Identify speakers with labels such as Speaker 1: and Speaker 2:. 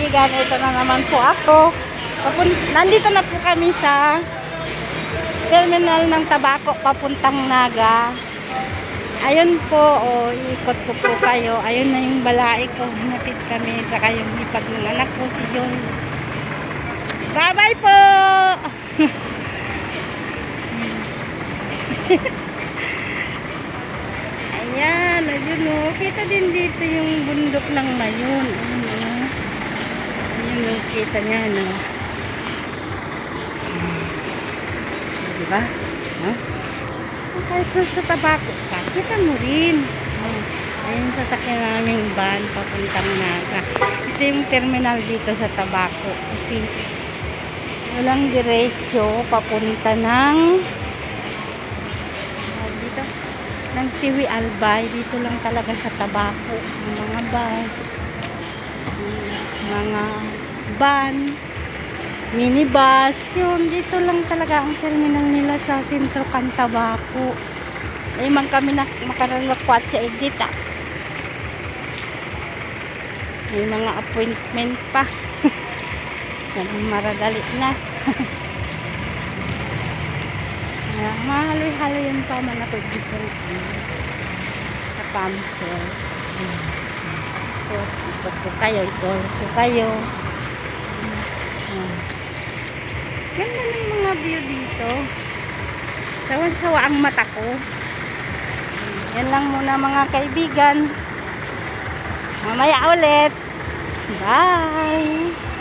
Speaker 1: kaibigan, ito na naman po ako. Nandito na po kami sa terminal ng Tabaco papuntang Naga. Ayun po, iikot ko po kayo. Ayun na yung balai ko. Hinatid kami sa kayong hipag ng anak ko, si John. Bye-bye po! Ayan, ayun o. Kita din dito yung bundok ng Mayon. Ayun o. Ayun o, kita niya no. Diba? Huh? Kahit sa Tabaco ka, kita mo rin. Ayun, sasakyan naming van papuntang Naga. Ito yung terminal dito sa Tabaco. Kasi walang diretso papunta ng dito ng Tiwi Albay. Dito lang talaga sa Tabaco ang mga bus, mga van, minibus, yun dito lang talaga ang terminal nila sa sentro kan Tabaco. Ay man kami na makaralakwat sa edita. May mga appointment pa. Maradali na. Mahaloy-halo yun pa man ako gusto sa pamsel. Ikot ko kayo, ganda ng mga view dito. Sawan-sawa ang mata ko. Yan lang muna mga kaibigan. Mamaya ulit. Bye!